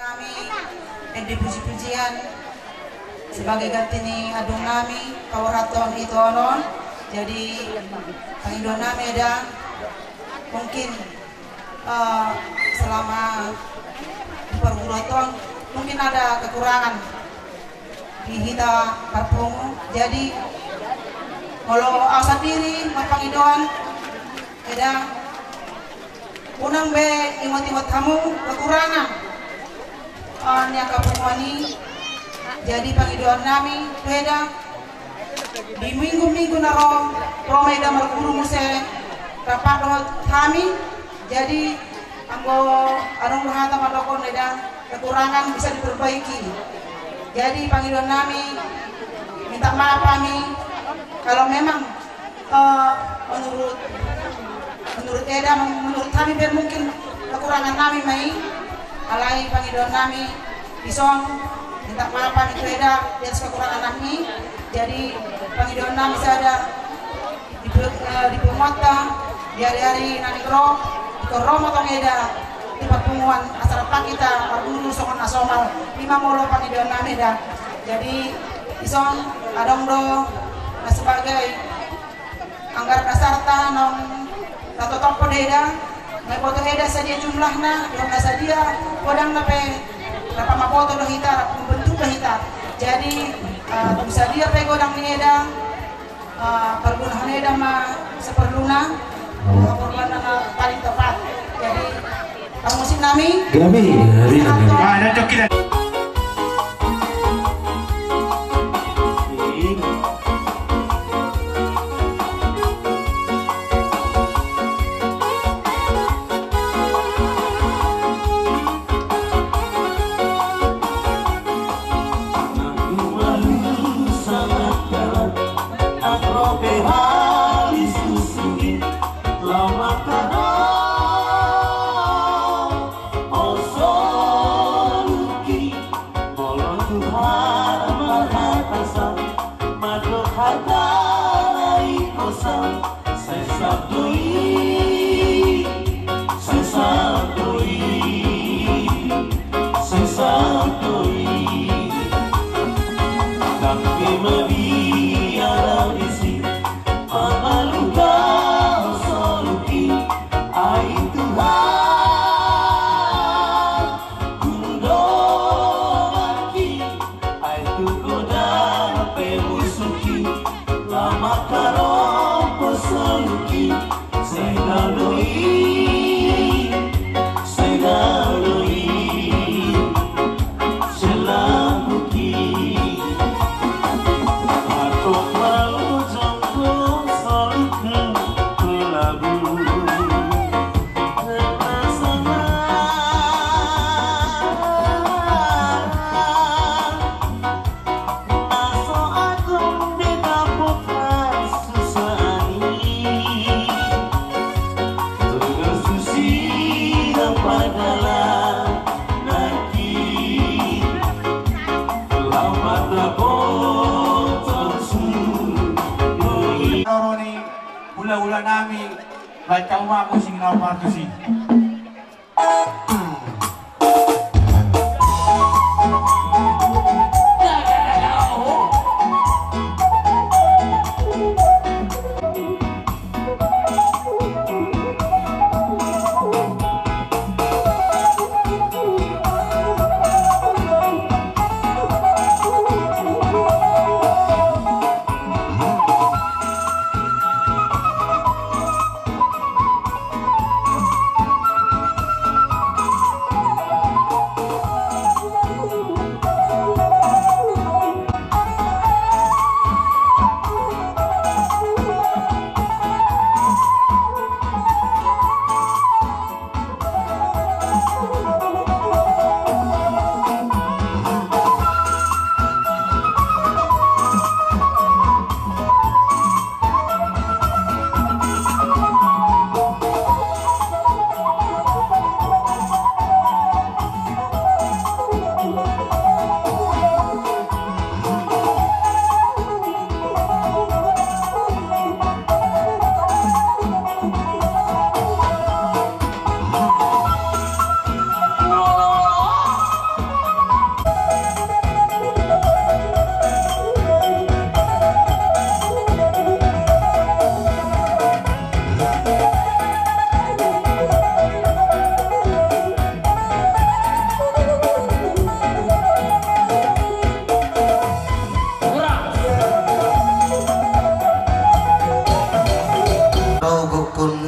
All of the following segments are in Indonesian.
Kami di puji-pujian sebagai gantini adung nami kawaraton itu onon. Jadi pangidon nami ada mungkin selama di perguruan mungkin ada kekurangan di kita parpungu. Jadi kalau asal diri mapangidon ada unang be imot-imot kamu kekurangan nya kapungwani. Jadi pangidon nami beda di minggu-minggu naro romeda marguru muse rapat kami. Jadi anggo arung rahata madokon beda kekurangan bisa diperbaiki. Jadi pangidon nami minta maaf kami kalau memang menurut Eda, menurut kami mungkin kekurangan kami mai alai pangidon nami isong minta maaf kami ke Eda di atas kekurangan kami. Jadi pangidon nami sada di pemota di hari-hari nani kro di romo tong Eda di pertemuan acara kita parguru songon nasional 5 molo pangidon nami dah. Jadi isong adong do sebagai anggar dasarta nong tato topo deda may foto heda saja jumlahna yang sadia kodang nape berapa mapoto do hita bentuk do hita. Jadi bisa dia pe godang ni heda pergunahan heda ma seperluna korban paling tepat. Jadi musik nami ada cokilan ula-ula nami baca umaku sing nawartu sih.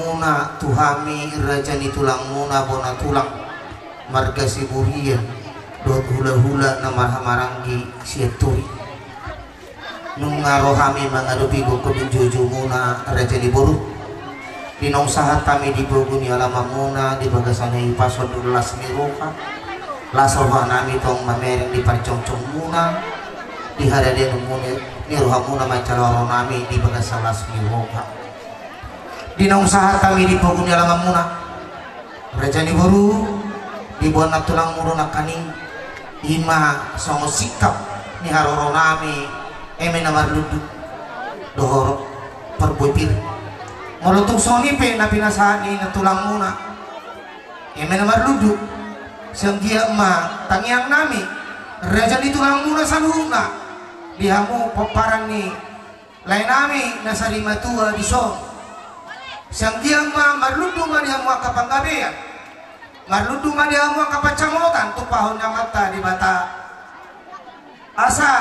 muna tuhami rajani tulang muna bona tulang marga siburian dot hula-hula na marhamaranggi siaturi nung ngarohami mangadubigo ko jojo muna rajani boru dinong sahat kami di boguni alama muna di bagasana ipasod dulas miroka lasoha nami tong mamereng di parcongcong muna di hadaden muna niroha muna macaloro nami di bagasalas miroka dinong sahat kami di boguni alama muna rajani boru di buana tulang muruna kaning ima songo sikap ni haroro nami eme namar duduk dohor perbuipir molutung soni pe na pinasani na tulang muna eme namar duduk senggia ma tangiang nami raja di tulang muna saluhuna dihamu peparang ni lain nami nasarima tua di son senggia ma marludu ma dihamu akapanggabean marludu ma dihamu akapacamotan tupahon mata di bata asa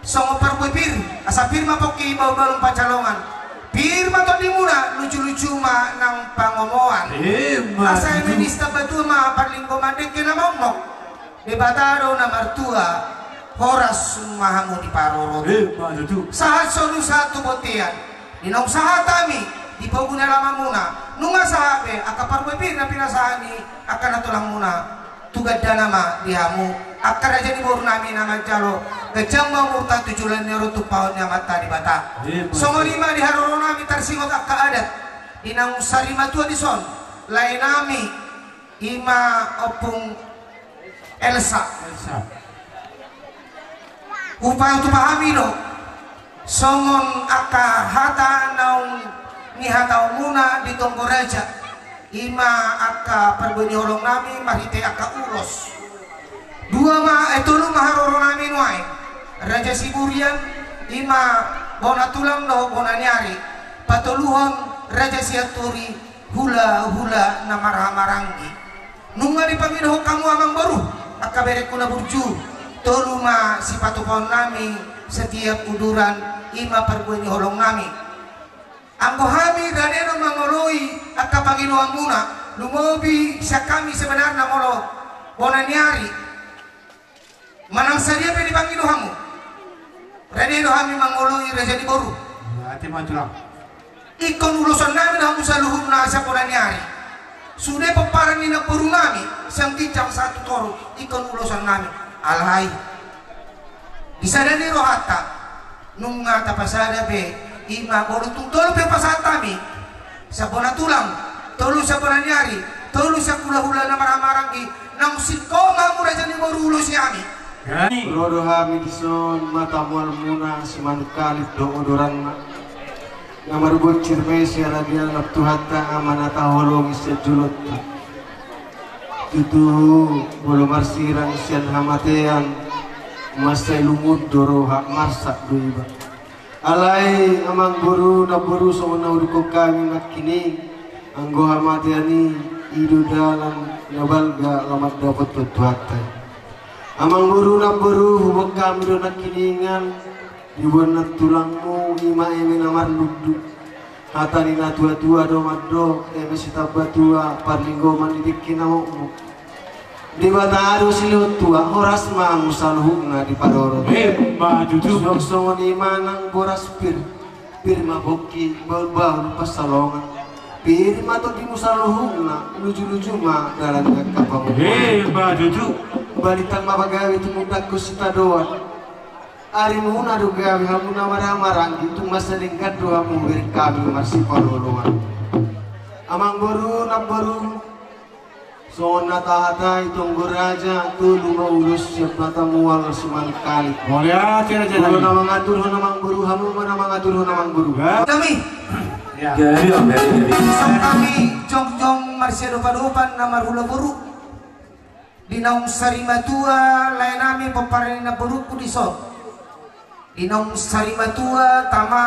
songo perbuipir asa firma poki bau-bau pacalongan firma to di muna lucu-lucu ma nang pangomoan asa minister batu ma parlinggo mandek kena momok di bataro na martua horas mahamu di paroro sahat soru satu botian dinong sahat kami di poguna lama muna nunga sahabe aka parbuipir na pinasani akan natulang muna tugad nama dihamu akar aja di bawah nami nama jalo kejang mamurta tujulan nero tupahonnya mata di bata songo lima di haroro nami tersingot akka adat inang sarima tua di son lain nami ima opung Elsa upaya untuk pahami no songon akka hata naung ni hata muna di tonggo raja ima akka perbeni holong nami mahite akka uros dua ma etulu maharoro nami nuai raja siburian ima bona tulang no bona nyari patoluhon raja siaturi hula-hula na marhamaranggi nunga dipanggil kamu amang baru akka berekuna burju tolu ma si patupon nami setiap kuduran ima perbeni holong nami anggo hami radeno mangoloi akka panginuang muna lumobi siya kami sebenarnya molo bona nyari manang sadia pe dipanggil hamu radeno hami mangoloi raja di boru ati majulang ikon ulusan nami hamu saluhum na sa bona nyari sudah peparan ni na boru nami sang kicang satu toro ikon ulusan nami alhai disadani rohata nunga tapasada be ima bolutung tolu pe pasat kami sa bona tulang tolu sa bona nyari tolu sa hula-hula na maramarangi nang sikoma mura jani morulo si ami rodo hami dison mata mual muna semanuk kalif do odoran na marubot cirme si aladia naptu hatta amanata holong isejulot itu bolo marsirang sian hamatean masai lumut doro hak marsak duiba alai amang buru na buru so na uriko kami makini anggo hamatiani idu dalam nabalga lamat dapat petuatai amang buru na buru hubok kami do nakiningan dibuat na tulangmu ima eme namar ludu hatani na tua-tua do maddo eme sitabatua parlinggo mandidik kinamokmu di bataru silut tua horas ma musalhugna di padoro jujur songon imanang boras pir ma boki bau pasalongan pir ma to di musalhugna luju-luju ma dalan kapang jujur balitang mabagawi tu mudakku sita doa ari muna do gawi hamuna marang-marang itu masa lingkat doa mubir kami masih palolongan amang boru na boru so nata-hata itong guraja tulong maulus siap nata mual seman kali mulia cina-cina ulo na mga turho namang guru hamu mana mga turho namang guru kami sang kami jong-jong marsya dupan-dupan na marhula buru dinaung sarimatua lain nami peparin na buruku di son dinaung sarimatua tama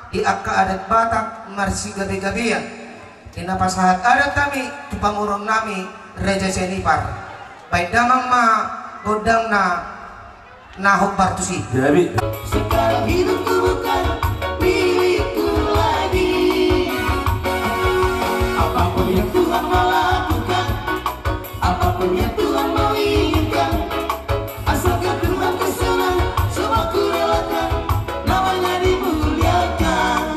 di akka adat Batak marsi gabe-gabean ina pasahat adat kami tupangurong nami Raja Senipar baik damang ma godang na nahok bartusi Jadi sekarang hidupku bukan milikku lagi yang Tuhan mau lakukan, apapun yang Tuhan mau inginkan, asalkan Tuhan kesenang, semua ku relakan, namanya dimuliakan.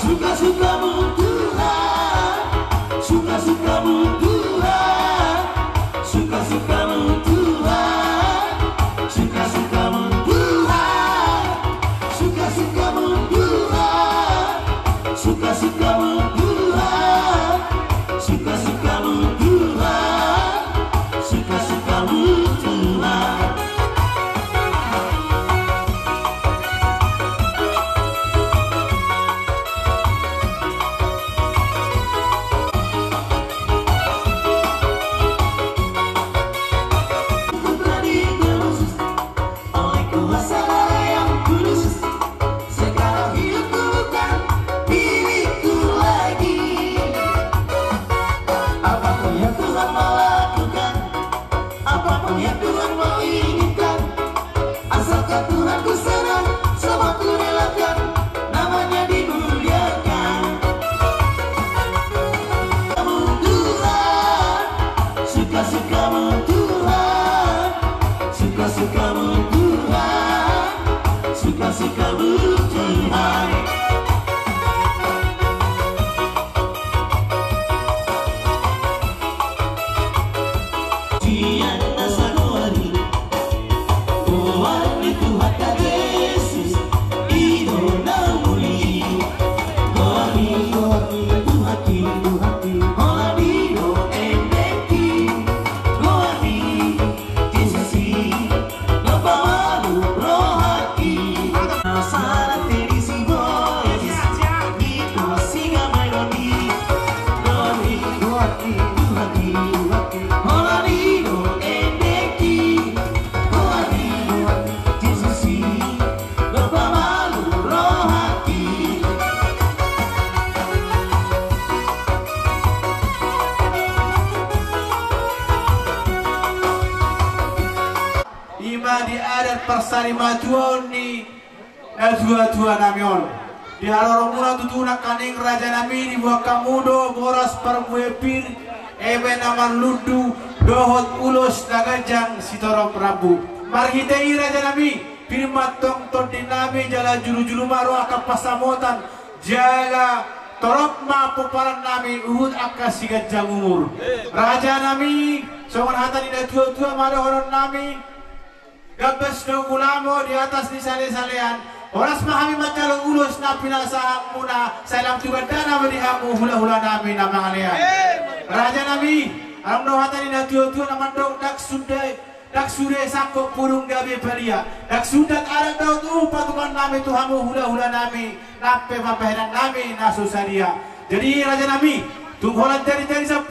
Suka-sukamu Tuhan, suka-sukamu Tuhan, suka-sukamu Tuhan, suka-sukamu Tuhan, suka-sukamu Tuhan, suka-sukamu Tuhan, suka-sukamu Tuhan, suka-sukamu Tuhan. Suka-sukamu Tuhan, suka-sukamu Tuhan, suka-sukamu Tuhan. Tiada rasa kuari, kuari Tuhan tak Yesus, idona muli, kuari Tuhan Tuhan, kuari do endeki. Di adat persarima tuoni na tua namion di haloromuna tutuna kaning raja nami di buah kamudo boras perbuepir ebe naman ludu dohot ulos nagajang sitoro prabu marhitei raja nami firmat tong tondin nami jala juru-juru maro akan pasamotan jala torok ma puparan nami uhud akas sigajang umur raja nami songon hata di tua maro horon nami gabes do ulamo di atas di sale-salean oras mahami macalong ulos na pinasahang muna salam tugan dana madihamu hula-hula nami na mangalian raja nami alam do hata ni tua naman do dak sude sakok purung gabi peria dak sudat ada do tu patukan nami tuhamu hula-hula nami nape mapaheran nami nasusadia jadi raja nami tungholan jari-jari 10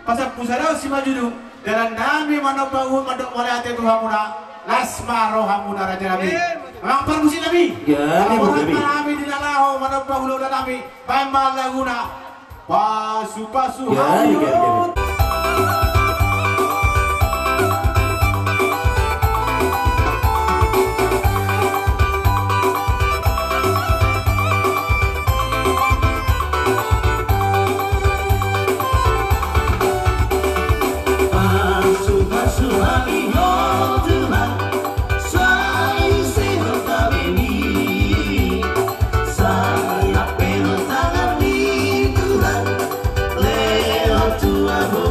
pasal pusarau si majudu dalam nami manobangun mandok oleh hati tuhamuna lasma rohamuna raja nami memang permusi nami ya nami di nalaho manobah ulo nami pembal laguna pasu hayu Tuhan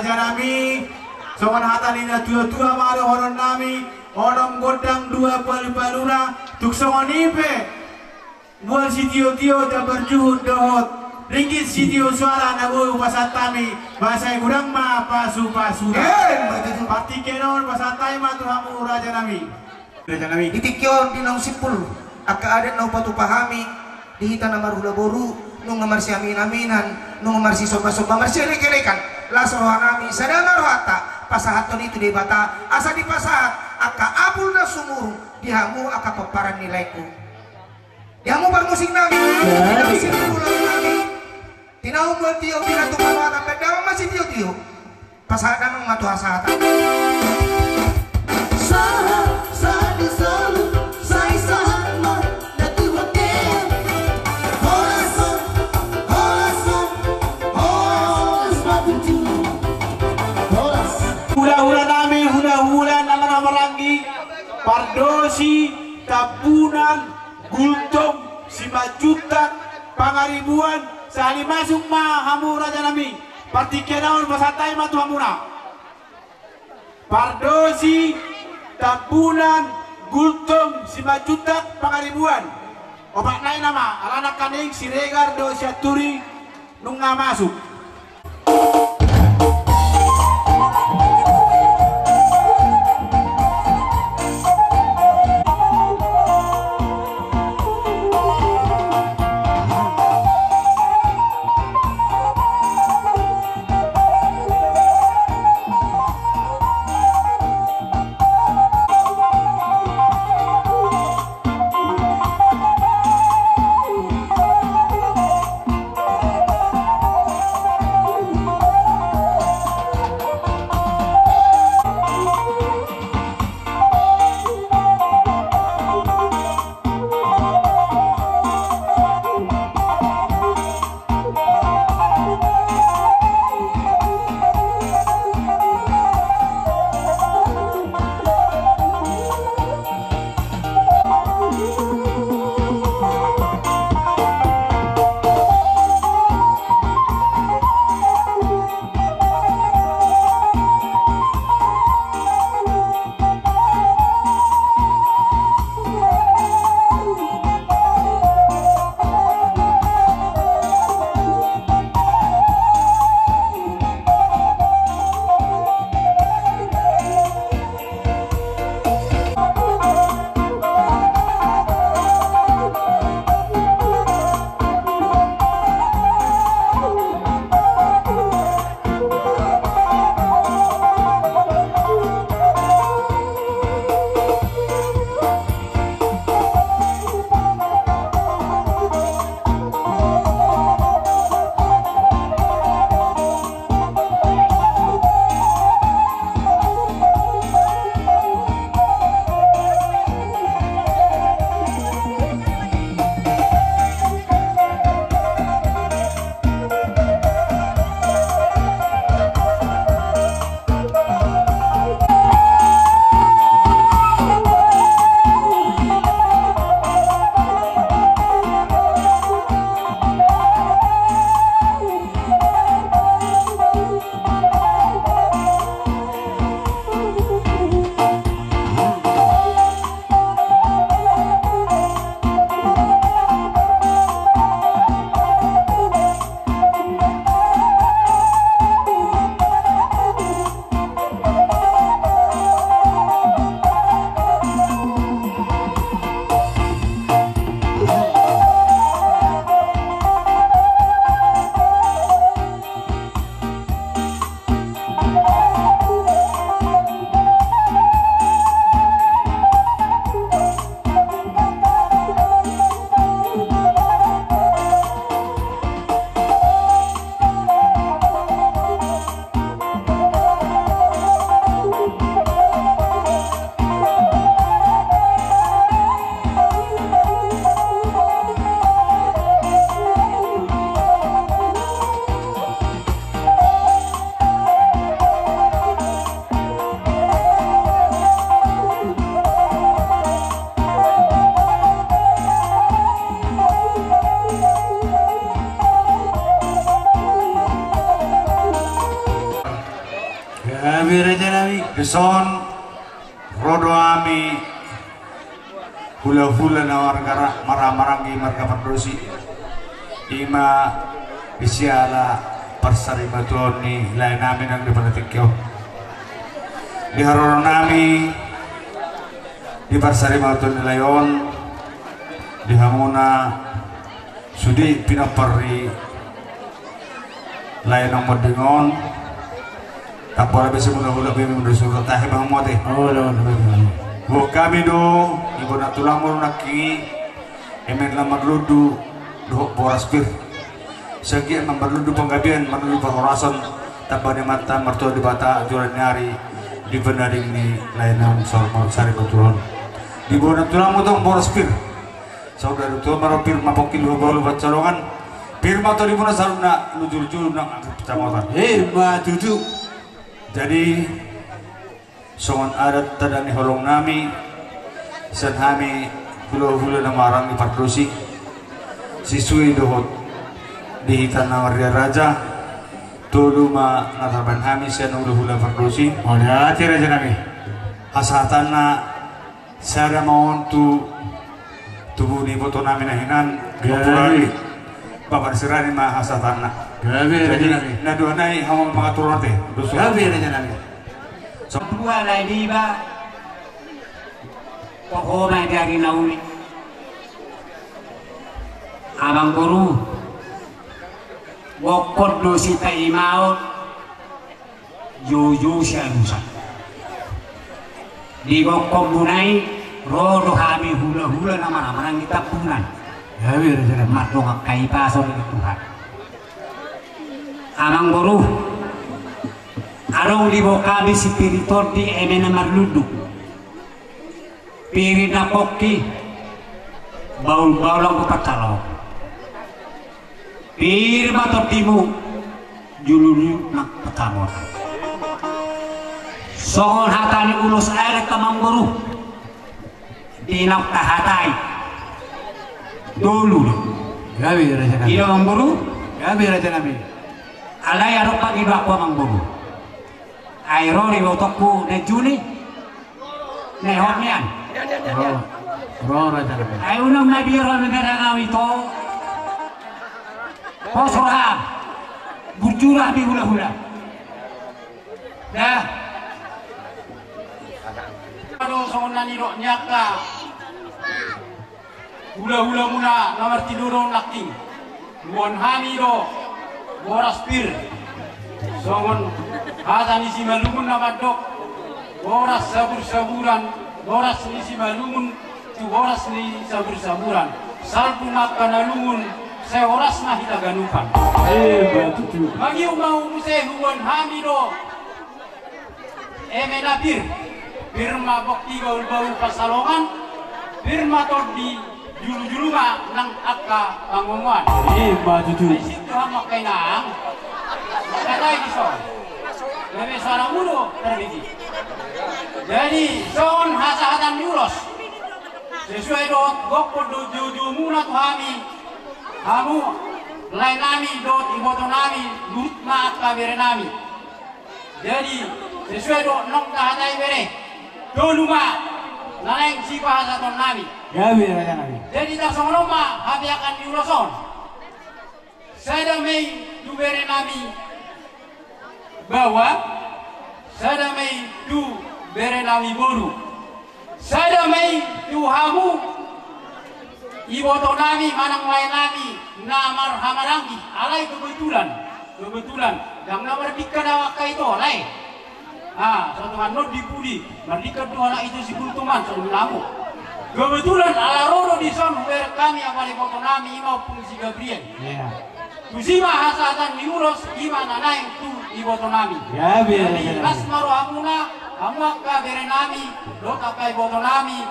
raja nami songan hatanina tua-tua maro horon nami orang godang dua palu-paluna tuk songan ipe bual si tio-tio tak berjuhud dohot ringgit si tio suara nago pasatami bahasa gudang ma pasu-pasura pati kenon pasatai ma tuhamu raja nami itikyon dinong sipul aka adat nau patu pahami dihita nama hula boru nung ngamarsi amin-aminan nung ngamarsi soba-soba marsi elek-elekan laso rohanami sadana rohata pasahaton itu di bata asa di pasahat aka abul na sumurung dihamu aka peparan nilaiku dihamu bermusik nami dinong sipul nami tinau buat tio binatu manuata pedama masih tio-tio pasahat nang matu hasahata hula-hula nami hula-hula nama-nama ranggi pardosi tabunan gultom simajutan pangaribuan sehari masuk ma hamu raja nami partikenaun pasatai matu hamuna pardosi tabunan gultom simajutan pangaribuan obat lain nama alanak kaning siregar do siaturi nunga masuk Raja Nabi. Deson rodo ami hula-hula nawar gara marah-marangi marga perdosi ima isiala persari batoni lain namin ang dipanatikyo di haroron nami di persari batoni layon di hamuna sudi pinapari lain ang modingon tapos bisa mula-mula bimi mendusukan tahi bang mote. Oh, kami do ibu nak tulang mulu naki emen lamar ludu do boras pir segi emang berludu penggabian menuju perhorasan tabane mata mertua di bata juran nyari di benaring ni lainam sormal sari betulan di bawah tulang mulu boras pir saudara tua marapir mapokil balu bacolongan pir mata di mana saruna lujur-lujur nak kecamatan Tutu. jadi songon adat tadani holong nami san hami hula-hula na marang di pardosi sisui dohot di hitan na warga raja tulu ma nataban hami san hula-hula pardosi Hati Raja Nabi. asatan na sada maon tu tubuh ni boto nami na hinan Gabi. bapak sirani ma asatan na Gabi Raja jadi Nabi. na doa nai hamam mga turun te Gabi Raja Nabi. Dua lai di ba toko mai dari nauni abang guru wokot do si taimao juju sianusa di gokok bunai rodo kami hula-hula nama-nama nang kita punan Gabi Raja Nabi. mat dong kai paso di Tuhan abang guru arong libo kami spiritor di emena marludu piri na poki baul-baul ang kupatalo piri matot timu jululu na patamot songon hatani ulos air kamangguru dinap kahatay dulu Gabi Raja Nabi. ilo mangguru Gabi Raja Nabi. alay arong pag-iba ko mangguru airo ni botoku na Juni na honyan Roh Raja Nabi. ay unang nabiro na naranaw ito posorah bujurah di hula-hula dah aduh songan niro nyaka hula-hula muna nomor tidurong laking buon hamiro boras pir songon hata nisi malumun na madok boras sabur-saburan boras nisi malumun tu boras ni sabur-saburan salpu makanalungun seoras na hitaganupan Tutu. bagi umau muse huwan hamido emenapir firma bokti gaul-gaul pasalongan firma di julu-juluma nang akka pangunguan Tutu. di situ hamak kay naang katay di son Nabi sarang mudo terbiji. Jadi son hasahatan yuros sesuai dot gokpo do juju muna tu hami hamu lain nami dot iboto nami lut maat kabere nami. Jadi sesuai dot nong kahatai bere doluma nalaing si hasaton nami. Gabi Raja Nabi. Jadi tak songroma habi akan yuroson. Saya mei dubere nami bahwa sada may tu bere nami boru sada may tu hamu iboto nami manang lain nami namar hamarangi alay kebetulan yang namar dikkan awak itu alay satu manot dipudi merdika dua itu si kultuman lamu kebetulan ala rodo di son bere kami awal iboto nami mau fungsi Gabriel Kusima hasatan diuros gimana naik tu iboto nami. Gabi Jadi asmaru amuna amuaka bere nami lota kai boto nami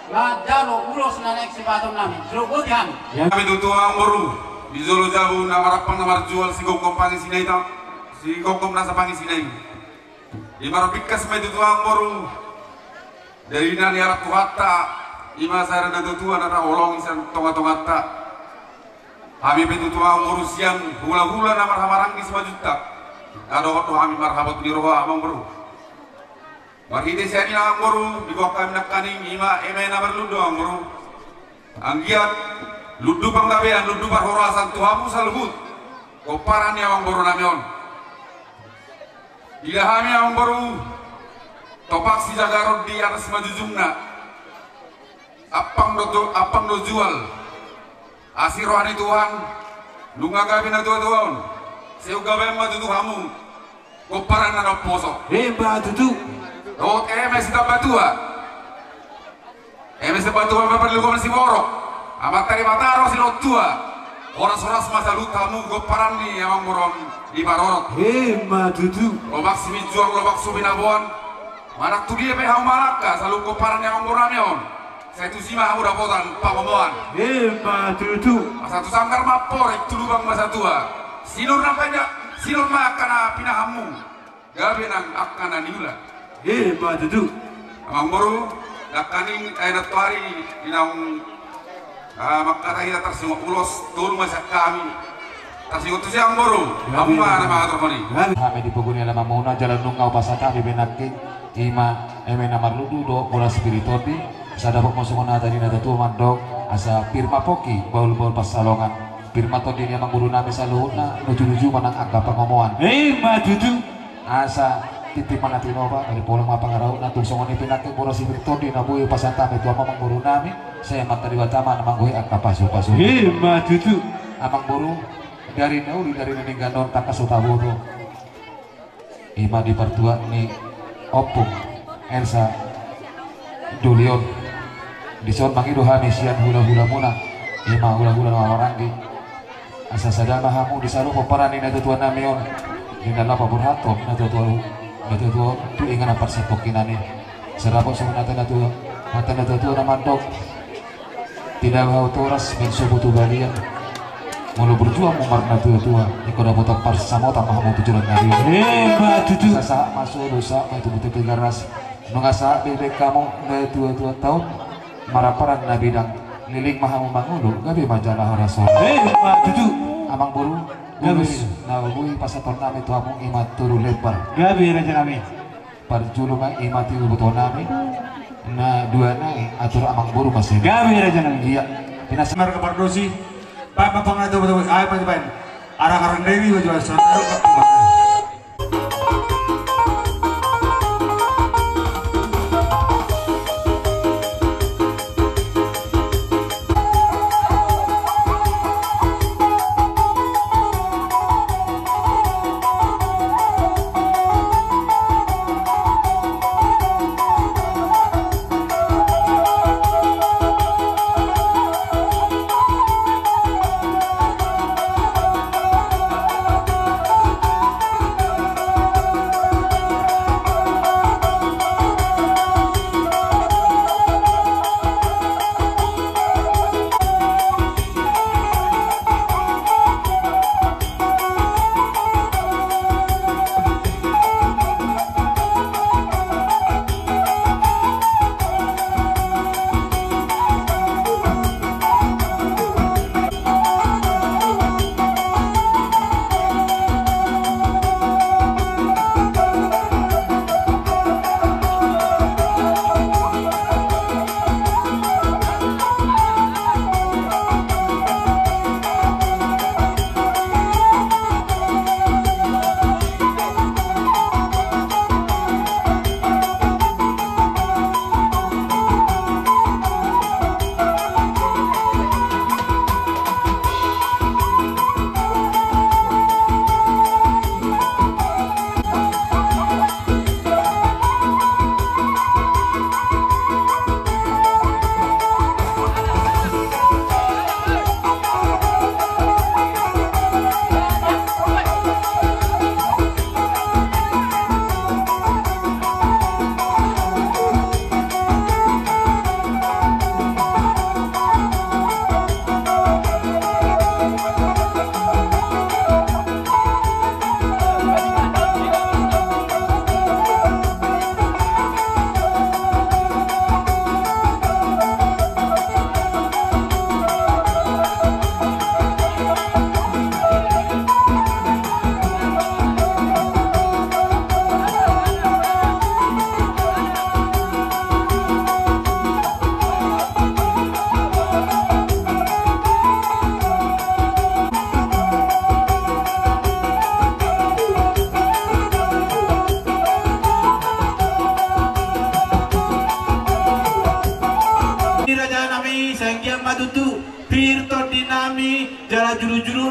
la jalo uros na naik sibaton nami. Suruh bodi kami. Kami tutua moru di Zolo Jabu namarapang namar jual si gongkom pangi sinai tam si gongkom nasa pangi sinai. Di marapikas mai tutua moru dari nani arap tuhatta ima sara na tutua nara olong isan tonga-tongata. Kami betutua ngurus yang hula-hula namar hamarang di 5 juta. Kado waktu kami marhabat di roha amang baru. Marhite siani na angmoru di bawah kami nak kaning ima emena berludo angmoru. Anggiat ludu panggabean ludu parhorasan tuhamu salbut. Koparan ya angmoru namion. Ilahami angmoru topak si jagarod di atas majujungna. Apang do jual. Asirohani Tuhan. Lunga gabi na tuhan. Seu gabi maju tuhamu. Koparan na poso. Heba tutu. Oh, MS Tabatua. MS Tabatua memperlukan si borok. Amat tari mataro si lotua. Oras-oras masa lu tamu goparan nih emang borong di barorot. Heba tutu. Lobak si mijuang lobak subinabuan. Manak tu dia pehau malaka selalu goparan emang boramion. Saya tu sima udah potan pamomoan. Heba tutu. Masa tu sangkar mapor itu lubang masa tua. Sinur nampaknya sinur makana pinahamu. Gabe nang akana niula. Heba tutu. Amang boru dakaning ayat tuari inaung makata kita tersingot ulos turun masak kami tersingot tu siang boru apa nama atrokoni kami di pogoni lama mauna jalan nungau pasata di benaki ima emena marludu do bola spiritodi sada pok mosongona tadi nada tu mandok asa pirma poki baul-baul pasalongan pirma todi ni amang guru nami saluhuna nuju-nuju manang agak pengomongan Heba tutu. asa titip mana tinoba dari polang mapangarau natung songoni pinake bola spiritodi nabui pasata itu amang guru nami saya matari watama namang gue agak pasu-pasu Heba tutu. amang guru dari nauli dari neningganon takasutabodo ima di partua ni opung Elsa Julion di son mangido hamisian hula-hula muna ima hula-hula nawarangi asa sadama hamu di salu peparani na tutuan namion dengan lapa burhato na tutuan tu ingan apa sepokinani serapok sebenarnya na tutuan mata na tutuan na mandok tidak mau toras mensubuh tu balian mulu berjuang memarna tua ikut dapat par sama tambah mau tujuan nari Heba tutu. sasa masuk dosa itu betul garas nungasa bebek kamu dari tua tahun maraparan na bidang liling mahamu mangulu gabi majalah rasul Heba tutu. amang buru Gabis. na bui pasaton nami tu amung imat turu lebar Gabi raja kami. parjulu mang imat tu buton nami na dua nai atur amang buru masih Gabi raja kami. iya pinas Semar kepardosi Pak pengatur betul ay pan arah-arah dewi jual saudara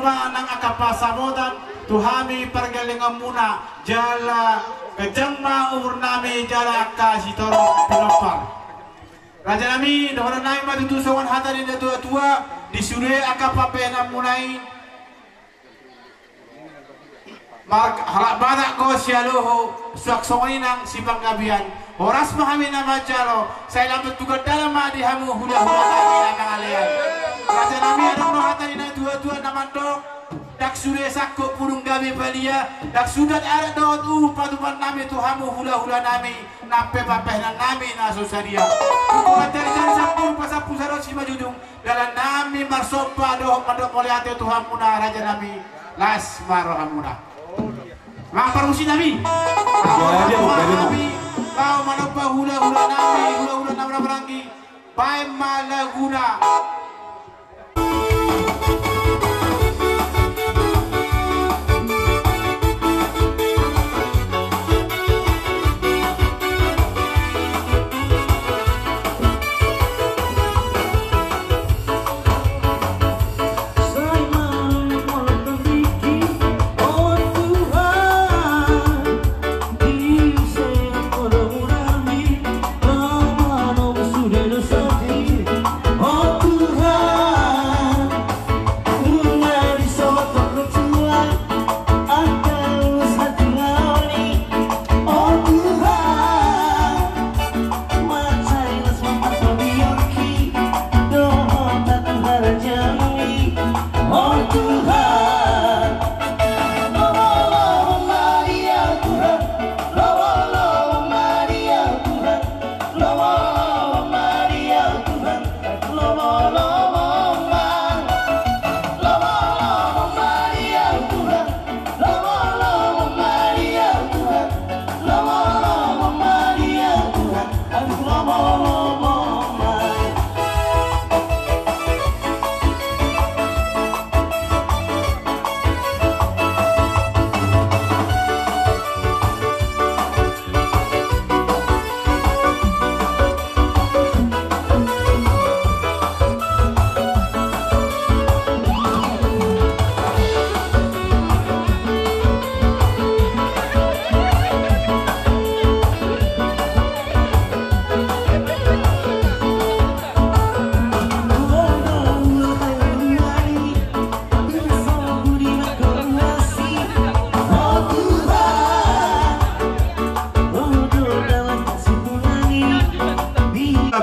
rumah nang akapa samodan tuhami pergelengan muna jala kejengma umur nami jala kasih tolong penopang raja nami dohana nami madu tusuan hatarin tua disure akapa pena munai halak banak ko sialoho suak songoni nang sipang gabian oras mahami nama jalo saya lambat tugas dalam di hamu hula-hula nami nang alian raja nami adong no hatarin tua nama dok dak sure sakko purung gabi balia dak sudat ada dot patupan nami tuhamu hula-hula nami nape papeh nang nami na sosaria kukulan dari sakko pasapu sarot si majudung dalam nami marsopa doh mandok moliate tuhamu na raja nami las marohamuna mamparusi nami kau manopa hula-hula nami hula-hula nami berangi pai malaguna.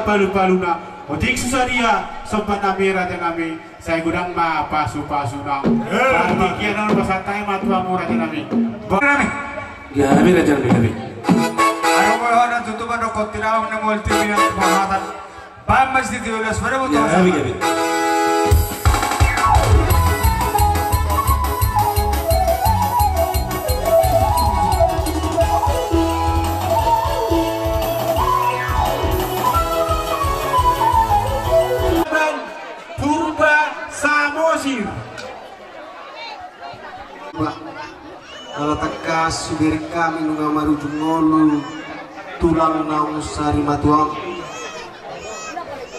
Palu-paluna otik susaria sobat nami raja nami saya gudang ma pasu-pasu nang partikian nang pasantai matuamu raja nami ya nami raja nami ayo koyo ana tutupan do kotirao ne multi yang pemahatan pam masjid di ulas pada butuh kalau tekas subir kami nunga marujung ngolu tulang naung sari matuang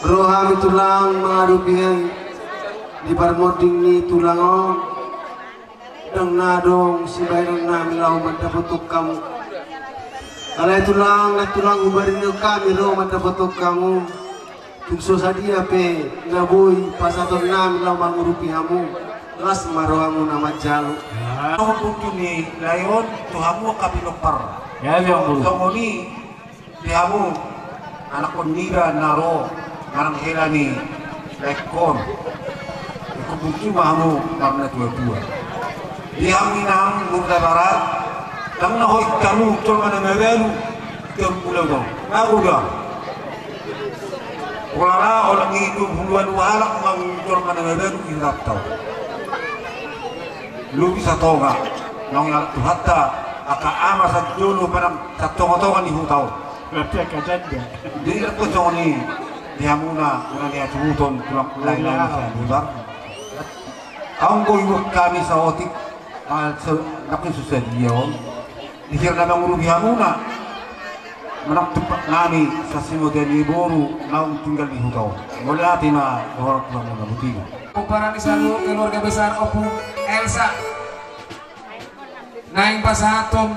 rohami tulang mengarupihan di parmoding ni tulang on dang nadong si bayrang nami lau mendapatuk kamu kalai tulang ubarin kami lau mendapatuk kamu tungso sadia pe naboy pasaton nami lau mengarupihamu las marohamu nama jalu Untuk ni layon tuhamu kapilopar. Ya yang dulu. Tongoni dihamu anak konira naro marang helani lekon. Kebuki mahamu karena dua-dua. Dihamu nang murda barat. Nang nahoy kamu tol mana mebelu kemulau dong. Naruga. Wala orang itu buluan walak mang tol mana mebelu irap tau. Lu bisa tahu nggak? Nong yang tuh hatta aka ama sa dulu pada satongo-tongo ni hutau. Lepas kajian dia. Jadi aku jangan ni dia muna dia turuton pulang lain saya bubar. Ang ko ibu kami sa otik nakin susah dia on. Dikir na bang dia muna menak tepat nami sa simo dan iboru naung tinggal di hutau. Mulai tina orang pulang muna buti. Parani salut keluarga besar Opung Elsa naing pasaton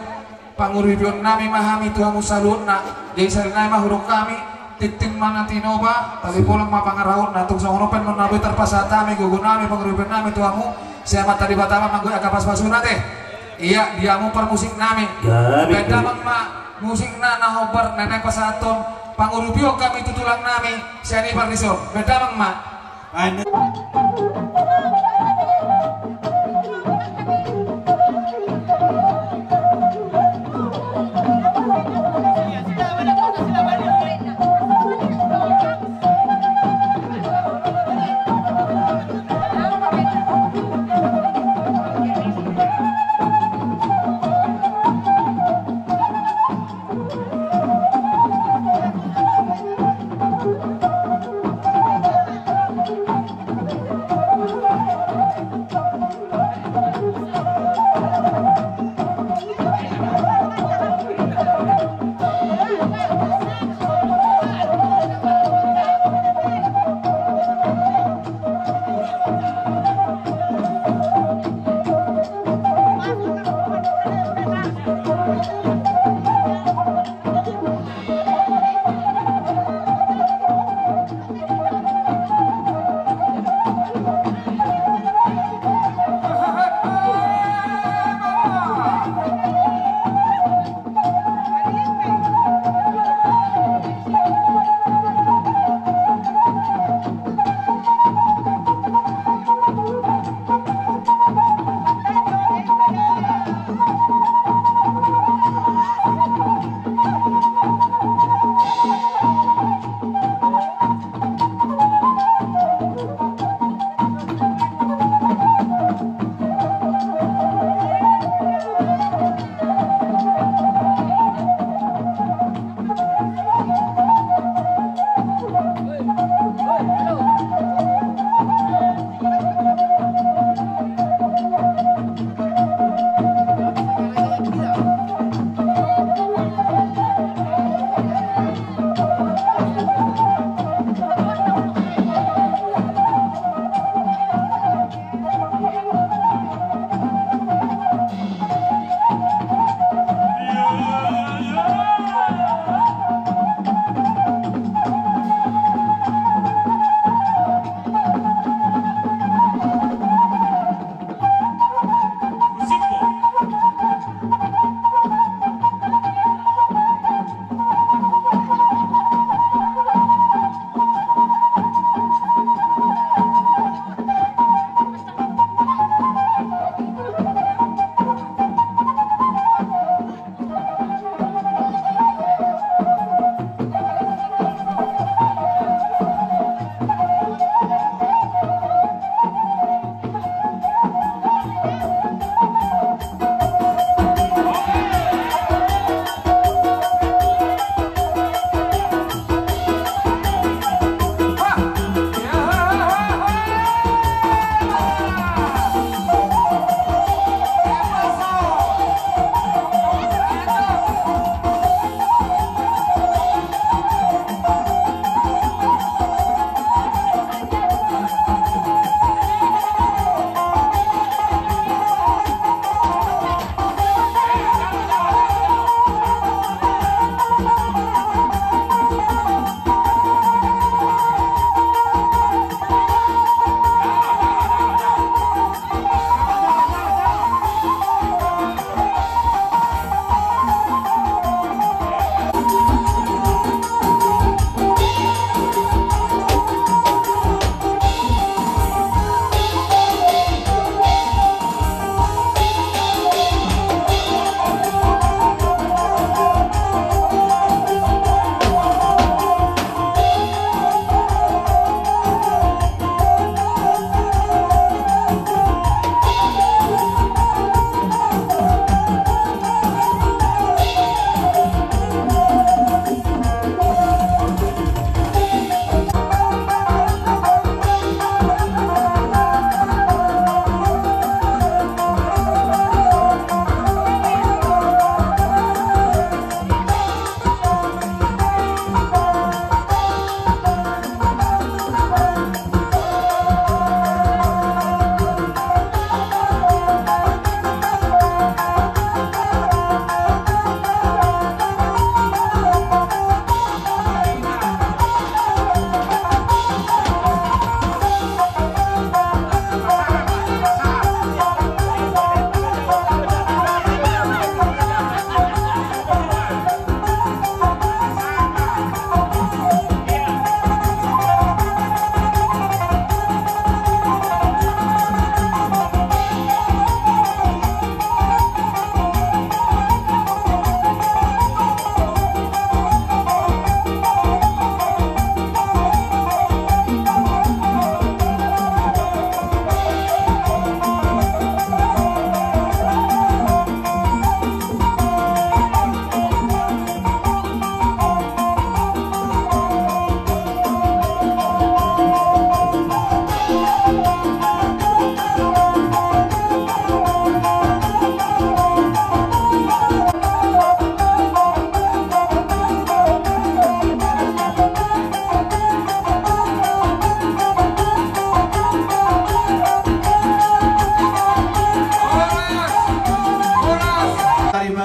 panguripion nami mahami tuhamu salutna jadi sarinay mahurok kami titim manatinoba tali pulang mapangarahon na tung sangurupen menabi terpasatami gugun nami panguripion nami tuhamu siapa tadi batama manggoy agapas pasuna teh iya diamu per musik nami beda mangma musik na nahobar neneng pasaton panguripio kami tutulang nami siani partisor beda mangma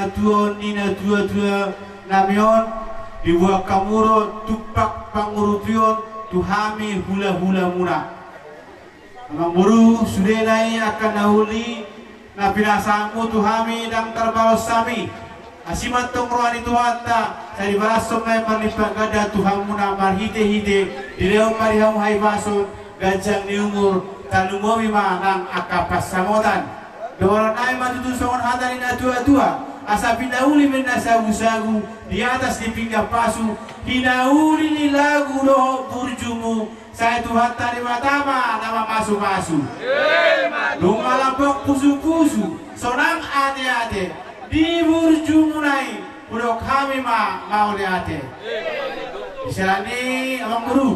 matuon ni na dua namion dibuat kamuro tupak pangurupion tuhami hula-hula muna. Amang buru sudah naik akan nahuli na pinasamu tuhami dan terbawas sami asimat tong rohani tuata sa ibarasom na marlipagada tuhamu na marhite-hite direw mariham hay bason gajang ni umur talumomi manang akapas samotan doron ay matutusongon hatanin na tua-tua asa pinauli men na sagu-sagu di atas di pinggang pasu hinauli ni lagu doho burjumu sa itu hatta ni matama nama masu-masu lumalampok pusu-pusu sonang ate-ate di burjumu nai udah kami mau ate isilani amang guru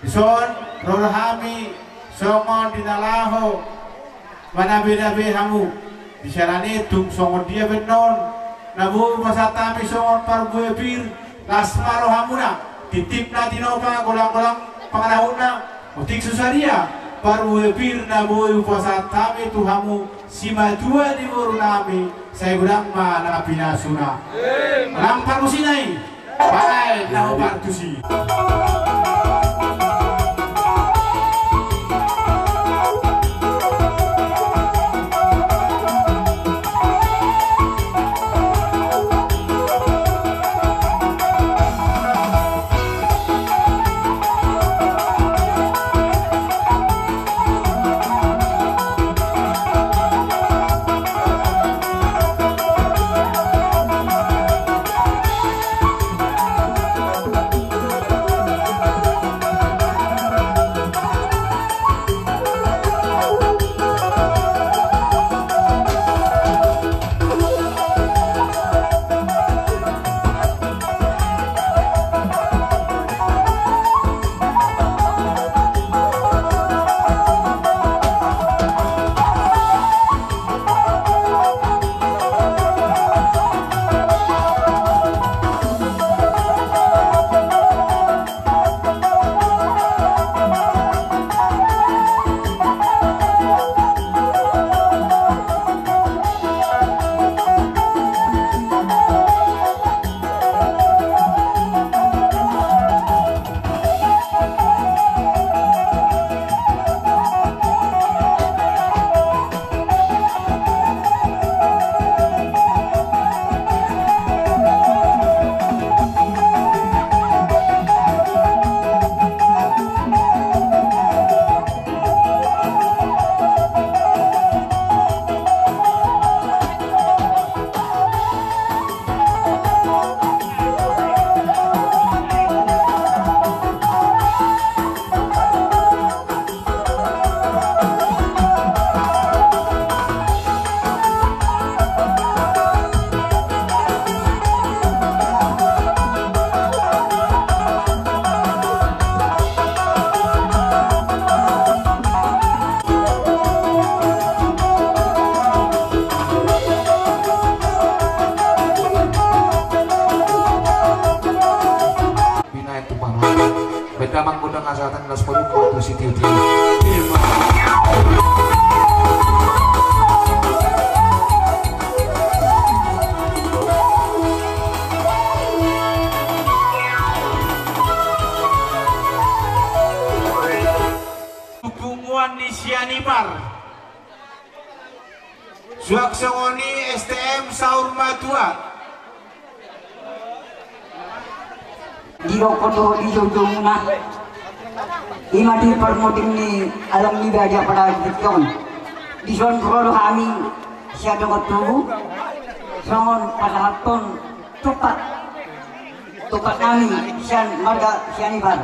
ison rohami songon dinalaho manabe-nabe hamu bisyarani tung songon dia benon nabu masatami songon parbu epir lasmaro hamuna titip na tinopa golang-golang panganahuna utik susaria parbu epir nabu pasatami tuhamu sima dua di nami saya gudang ma napinasuna lampar musinai baik nahu partusi Suak songoni STM Saur Matua Dino koto di jomuna imati permoting ni alam ni baja pada diton dison koro kami siapa kotu songon pasahaton tupat kami sian marga sianibar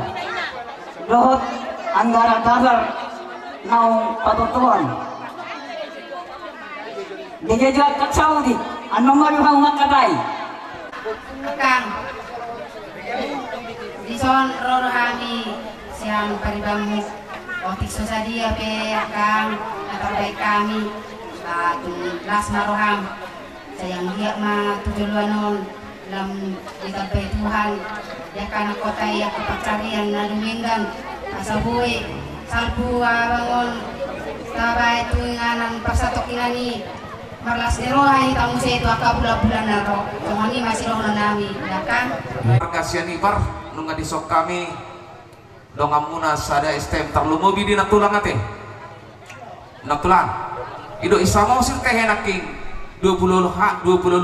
dohot anggara dasar naung patutuan Deja kacau di, anu malu kau ngakatai. Kang, dison rohani siang paribamu, otik susadia pe kang atau baik kami, las maroham, sayang dia ma tujuanon dalam ditapai Tuhan, ya karena kota ya kepacarian naduminggan, asabui salpu bangun, tabai tu nganan pasatok ilani. marlas derohay tamu saya itu akak bulan-bulan naro kami masih roh nami ya kan kasihan ibar nunga disok kami dongamuna sada STM terlalu mobil di natulang ate natulang ido isamo sir teh enaking 20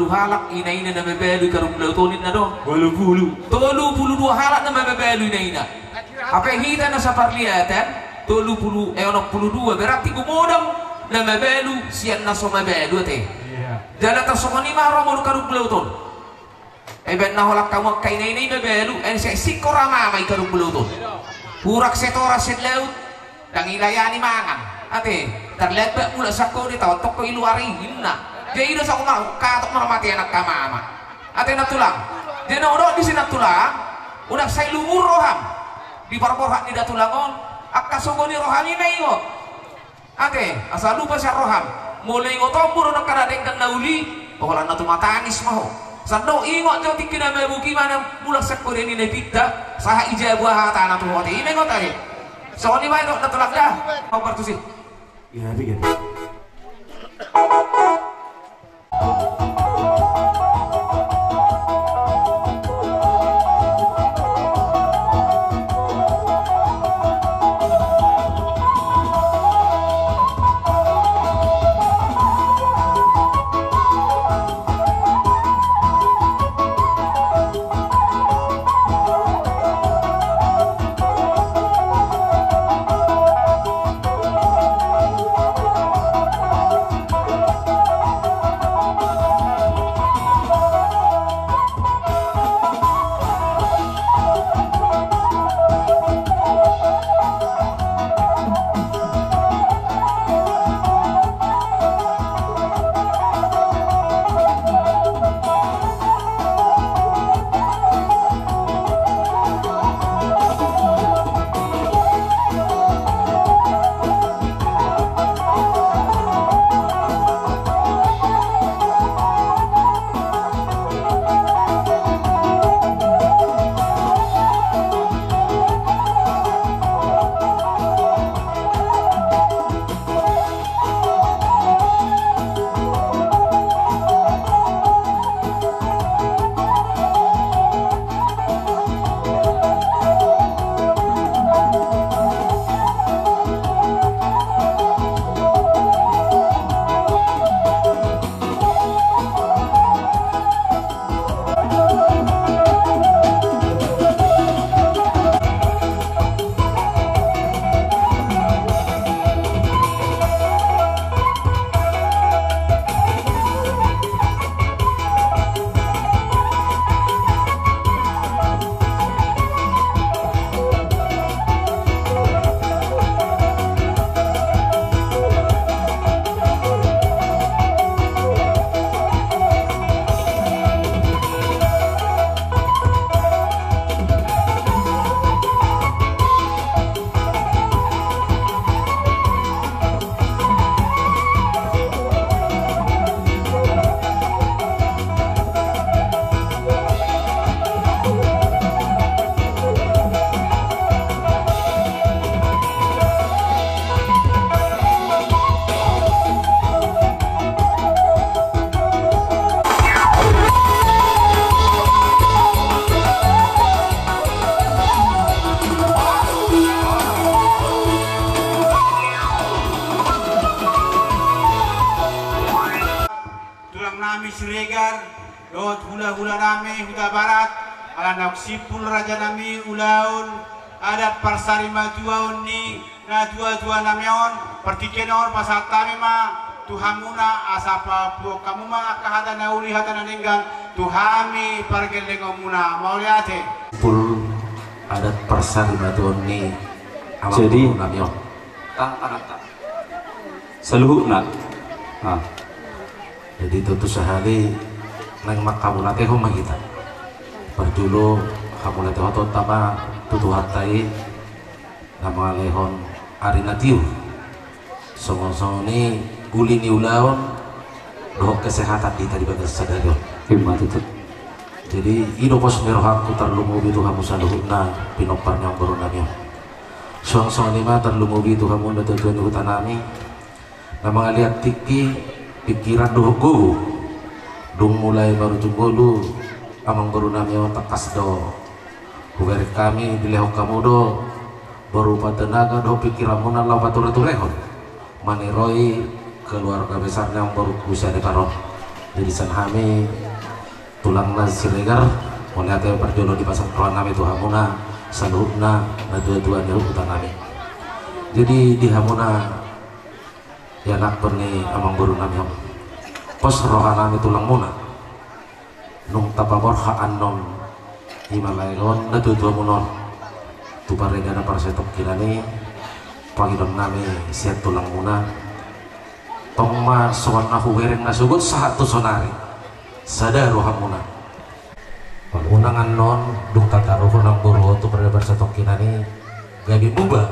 halak ina na bebelu karung lautonin na do 22 halak na bebelu ina apa hita na sa parliatan 22 berarti gumodang na mabelu siyan na so mabelu ate jala ta so kanima ro mo karung lauton ben na holak kamu kainay mabelu en si sikorama may karung lauton hurak setora set laut dang ilayani mangan ate terlebat mula sakko di tawtok ko iluari hinna jadi ida sa umar katok maramati anak kamama ate natulang dia na di sini natulang udah saya lumur roham di parporhak ni datulangon akasugoni rohami mayo ate asal lupa siya roham mulai ngotombur na karadeng kan nauli wala na tumatanis maho sando ingot jo tikina may buki mana mulak sakko ni nebita saha ija buah hata na tuhote ime ngotari so ni may natulak dah mau partusin ya bikin Siregar dot hula-hula nami huta barat alanak sipul raja nami ulaun adat parsari majuaun ni na tua namion partikenon pasal tamima tuhamuna asapa buok kamu ma kahada nauli hata naninggan tuhami pargelengomuna mauliate pul adat parsari majuaun ni jadi namion seluruhna jadi tutu sehari nang makamu nate ho magita perjulo kamu nate hoto tama tutu hatai nama lehon arinatiu songon ni uli ni ulaon doh kesehatan di tadi bagas sadarion himmat itu jadi ido pos merohaku terlumu bitu kamu saluhna pinoparnya borunanyo song ni ma terlumu bitu kamu nate tuan hutanami nama lihat tiki pikiran dogo dung mulai baru jumbo amang baru nami takas do kuwer kami dilehok kamu do berupa tenaga do pikiran muna lau batur turehon maniroi keluarga besarnya yang baru bisa diparon jadi sanhami tulang nasi siregar mulai ada perjodoh di pasar tuan nami tuh hamuna saluhna na dua-dua niru nami jadi di hamuna ya nak perni amang baru nami pos rohanami tulang muna nung tapabor haanon himalayon na dua-dua munon tu paregana para setok kinani pangidon nami siat tulang muna tongma soan nahu wereng nasugot satu sonari sadar rohamuna unangan non dung tataruh nang buru tu paregar setok kinani gabi buba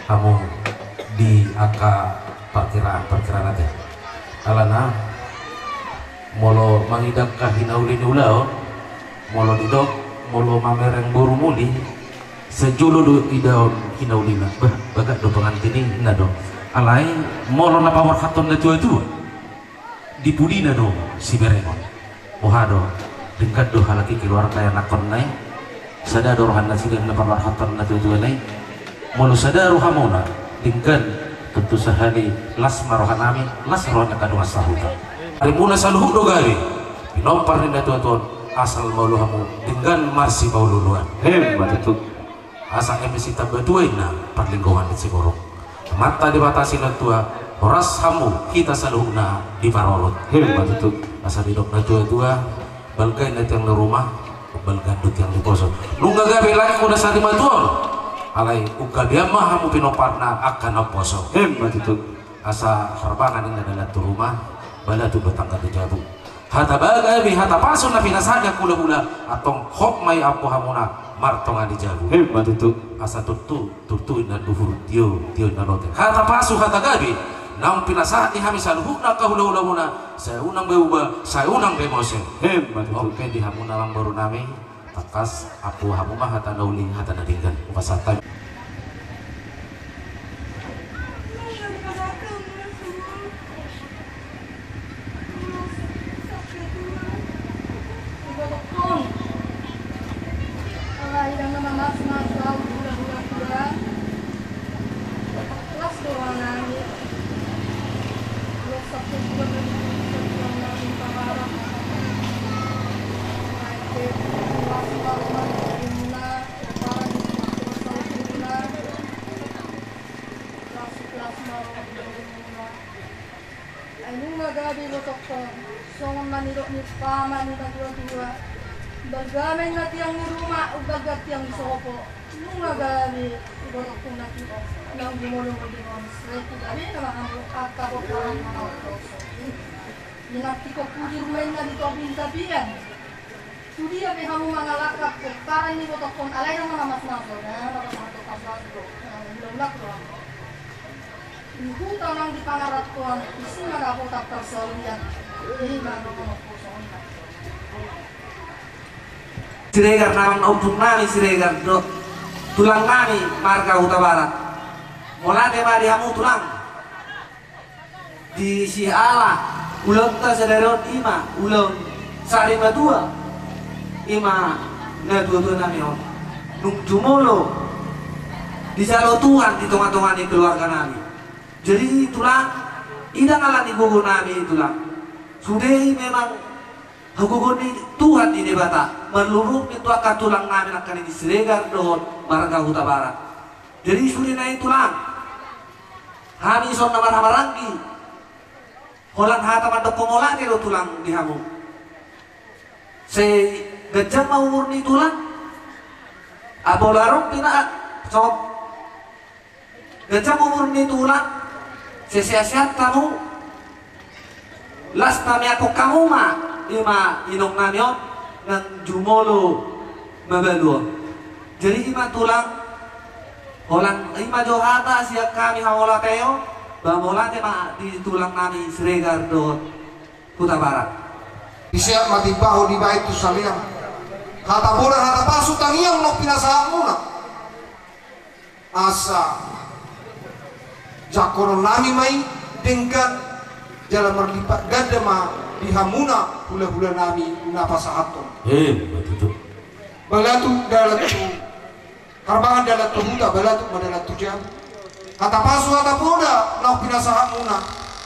kamu di angka parkiran aja alana molo mangidak kahinaulin ulao molo didok molo mamereng buru muli sejulu do idaon hinaulina bagat do pengantini nado alai molo na pawar haton na tua di pudina do si berengon mohado tingkat do halaki keluar kaya nakon nai sada do rohan nasi dan na pawar haton na tua nai molo sada rohamona tingkat tentu sehari las marohanami las rohnya kadung asahuta rimuna saluhuk do gari pinompar ninda tuan asal maulu hamu dengan masih maululuan hebat itu asa emisi tabaduin na perlingkungan di Sigorong mata dibatasi na tua horas hamu kita saluhukna di parolot hebat itu asa didok na tua balgai na tiang na rumah balgandut yang di poso nungga gabi lagi kuda sa lima tuan alai ukadiamah hamu pinoparna akan oposo hebat itu asa harbangan ini adalah tu rumah bala tu betangga di jabu hata bagabi hata pasun na pinasanya kula-kula atong hok may apo hamuna martonga di jabu hebat itu asa tutu na duhur tio na lote hata pasu hata gabi naung pinasani hami saluhukna kahula-hula muna saya unang beuba saya unang bemose hebat itu oke di hamuna lang baru nami takas apo hamuma hata nauli hata nadinggan upasatan Bergamay na tiyang ni Ruma o bagat tiyang isopo. Nung nagami, iborok kong nakito. Nang gumulong ko din ang straight to gabi na makakabo parang mga otoso. Ninakti ko pudi rumay na dito ang pintabihan. Sudi abi hamu mga lakap ko para ni botok kong alay ng mga masnaso. Tapos mga tukabas ko. Nilulak ko ako. Ihuta nang di pangarap ko ang isi nagapotap tersalian. Ini bago ko magpuso nila. Siregar namang naupung nami siregar do tulang nami marga Huta Barat molate mari hamu tulang di si ala ulong ta sadaron ima ulong sarima dua ima na dua nami on nung jumolo di salo Tuhan di tonga-tonga di keluarga nami jadi tulang idang ala di gugu nami tulang sudah memang hukumun Tuhan di debata meluruk itu akan tulang namin akan di Siregar doon marga Huta Barat jadi sudah naik tulang kami son namar hamaranggi holang hata mandok komolan itu tulang di hamu se gajah mau murni tulang abolarong tina sob gajah mau murni tulang sehat kamu las nami aku kamu mah ima inong nanyo ng jumolo mabaluo jadi ima tulang holang ima johata siya kami hawola teo bamola tema di tulang nami Siregar do Huta Barat siya matibaho di bait tu saliang hata bola hata pasu tangiang no pinasaan muna asa jakoro nami mai dengkan jalan merlipat gadema di hamuna hula-hula nami napa sahaton betul. balatu dalatu karbangan dalatu huta balatu madalatu jam kata pasu kata poda nau pinasahat muna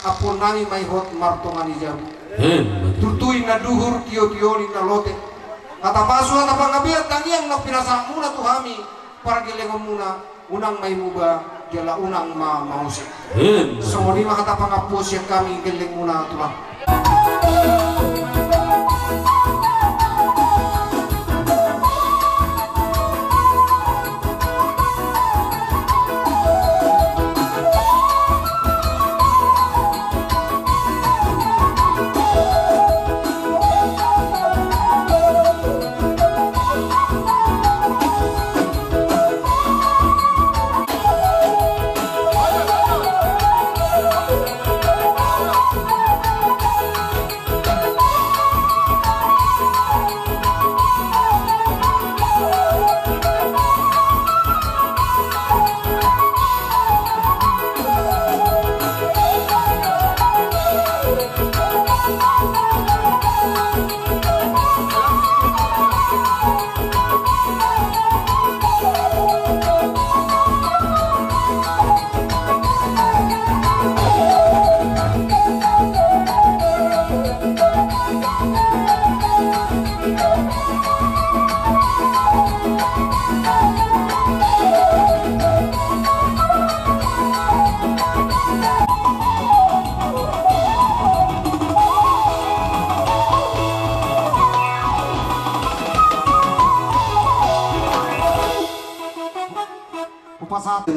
apun nami mai hot martongani jam tutui na duhur tio-tioni na lote kata pasu kata pangabiat tangiang nau pinasahat muna tuhami para gelengom muna unang may muba jala unang mause semua mah kata pangapos yang kami geleng muna tulang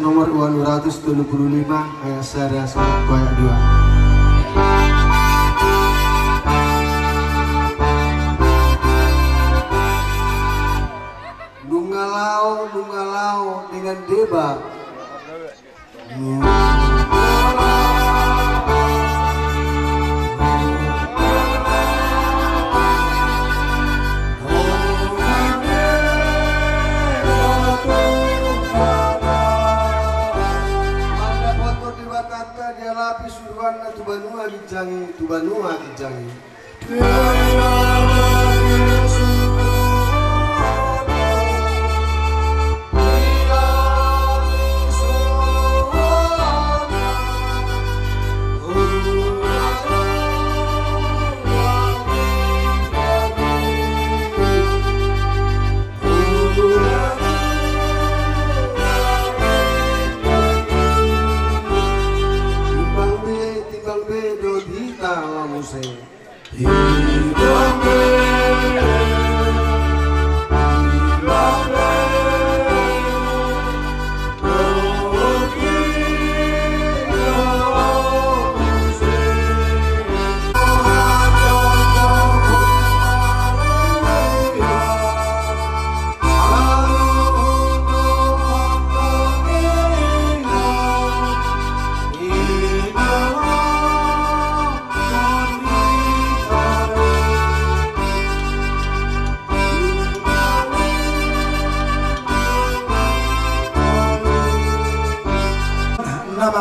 nomor 275 ayat 1 sampai ayat 2. Nungalau dengan deba Tubanua kijangi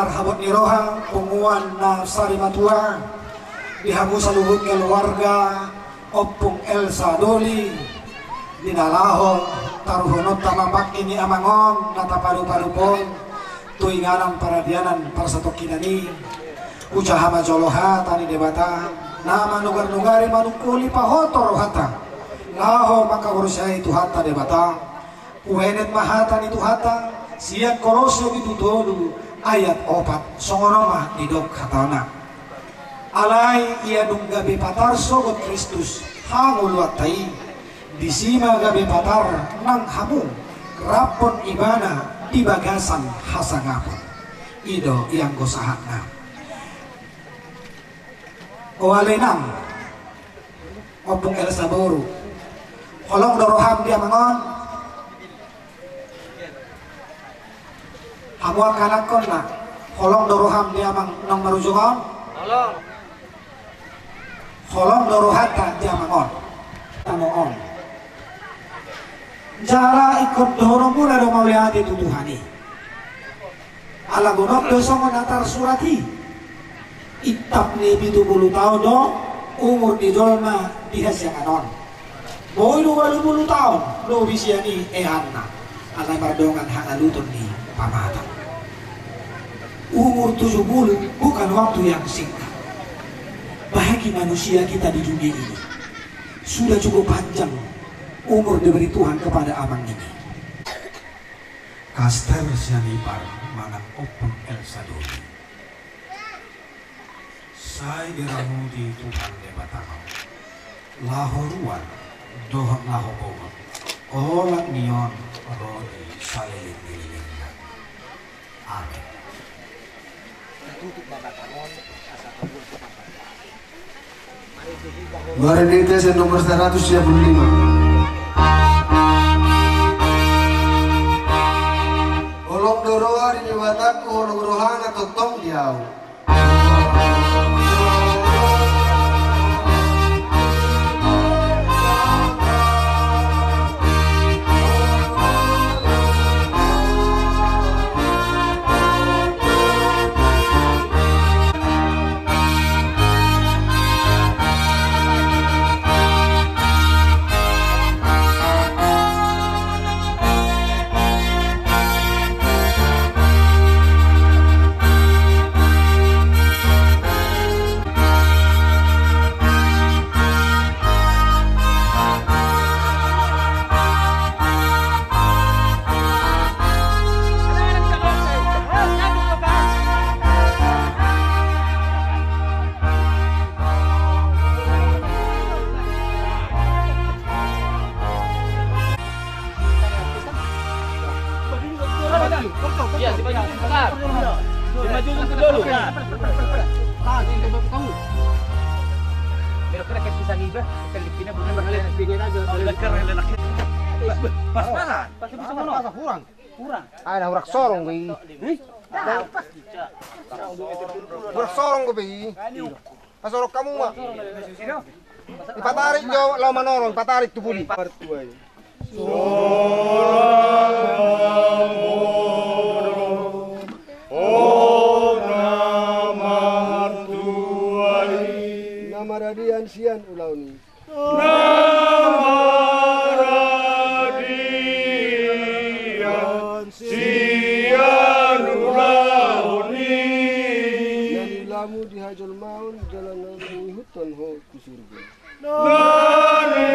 marhabot ni roha punguan na sarimatua dihamu saluhut keluarga opung Elsa Doli dinalaho taruhunot tamambak ini amangon nata paru-parupon tuinganan paradianan parsatok kinani ucaha majoloha tani debata nama nugar-nugari manukuli pahotor hata laho maka urusyai tuhata debata uhenet mahatan itu hata siap korosyo itu dodu ayat 4 songonoma didok katana alai ia dung gabe patar sogot Kristus hangul watai disima gabe patar nang hamu rapon ibana di bagasan hasangapun ido yang gosahana oalenang opung Elsa Boru kolong doroham dia mangon hamu akanakon na kolong doroham dia mang nang marujungon kolong dorohata dia mangon tamoon jara ikut doromu na domawliati tutuhani ala gunok dosong natar surati itap ni 70 tahun do umur di dolma dihasya anon boy 20 tahun lo bisa ni ehanna alai mardongan hangalutun ni pamata umur 70 bukan waktu yang singkat bagi manusia kita di dunia ini sudah cukup panjang umur diberi Tuhan kepada amang ini. Kastel Sianipar manang openg Elsa Doli. Saya diramudi Tuhan debatang. Lahoruan dohak lahobongan. Olak nion rodi salilin dililingnya. Amin. Tutup babatangon asa kabul ke papa. Marinites nomor 125. Olong doroa di jembataku olong rohana totong jauh. Iya, dimaju sebentar. Dimaju dulu. Pero kira kayak pisang iba, Filipina bukan berkalian bigay aja. Lekar lenak. Pas-pasan. Pasti bisa mono. Kurang. Kurang. Ada urak sorong gue. Urak sorong gue. Pasorok kamu mah. Ipatarik jo law manorong, patarik tu buli. Nama radian sian ulau ni. Radian sian ulau ni. Dari lamu di hajol maun jalan dari hutan ho ke surga. Nani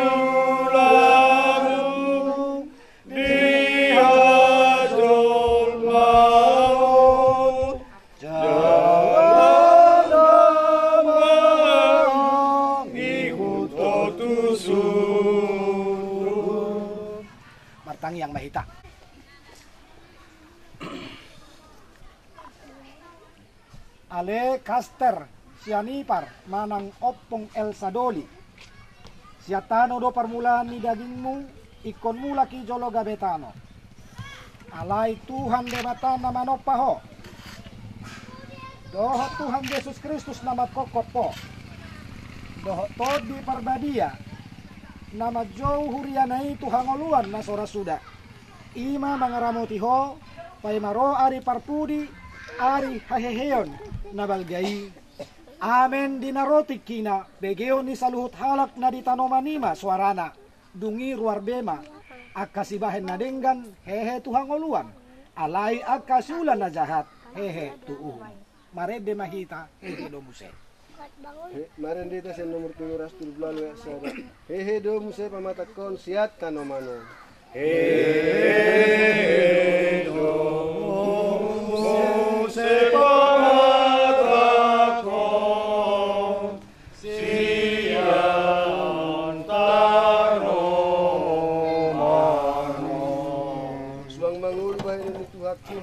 ulamu di hajol maun jalan amang ikut otusun. Martang yang mahita. Ale Kaster Sianipar manang opong Elsa Doli. Siatano do permulaan ni dagingmu ikon mula ki jolo gabetano. Alai Tuhan debatan nama nopaho. Doho Tuhan Yesus Kristus nama kokopo. Doho todi parbadia. Nama jauh hurianai Tuhan oluan nasora suda. Ima mangaramotiho paimaro ari parpudi ari haheheon nabalgai. Amen dinarotik kina begeo ni saluhut halak na ditanomanima suarana dungi ruar bema akasibahen na denggan hehe Tuhan oluan alai akasiulan na jahat hehe tuuh marede mahita hehe domuse Maren dita sen nomor 712 ya sahabat. Hehe domuse pamatakon siat kanomano. Hehe domuse pamatakon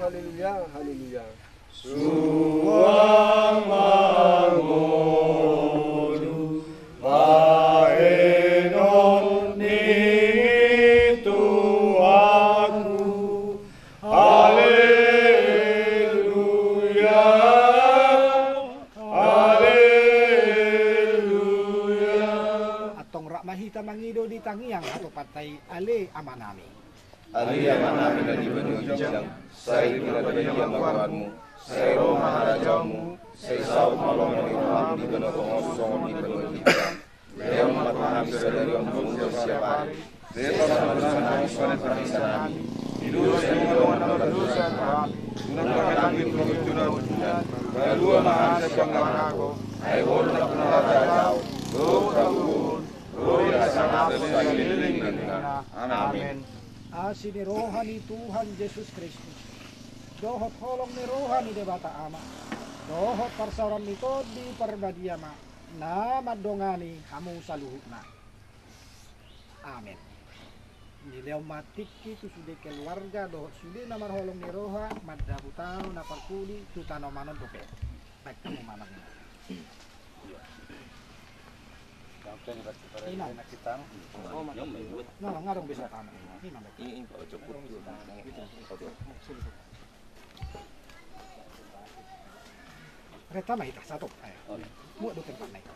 haleluya, haleluya. Suang mangolu paenon ni Tuhanku. Haleluya, haleluya. Atong rak mahita mangido di tangiang atau patay ale amanami. Ali amanami na di banyo ijang, sa itinagay ang magawanmu, sa iro maharajamu, Seisau malong yang di benar kosong di benar kita. Leo matahari dari ombung siapa? Zeta bersama suara perasaan. Hidup yang melawan dosa. Guna kami pengujuan. Lalu maha sepangaku. Ayo tak pernah tahu. Doa Gloria sangat sekeliling kita. Amin. Asi ni rohani Tuhan Yesus Kristus. Dohot holong ni rohani debata ama. Dohot parsaram ni kodi perbadiama. Nama dongani kamu saluhutna. Amin. Nilai matik itu sudah keluarga dohot sudah nama holong ni roha madda hutano na parkuli tutano manon dope. Baik kamu malam ini. Ini kita. Nah, ngarong bisa tanah. Ini cukup. Kereta mah itu satu. Mau dua tempat naik.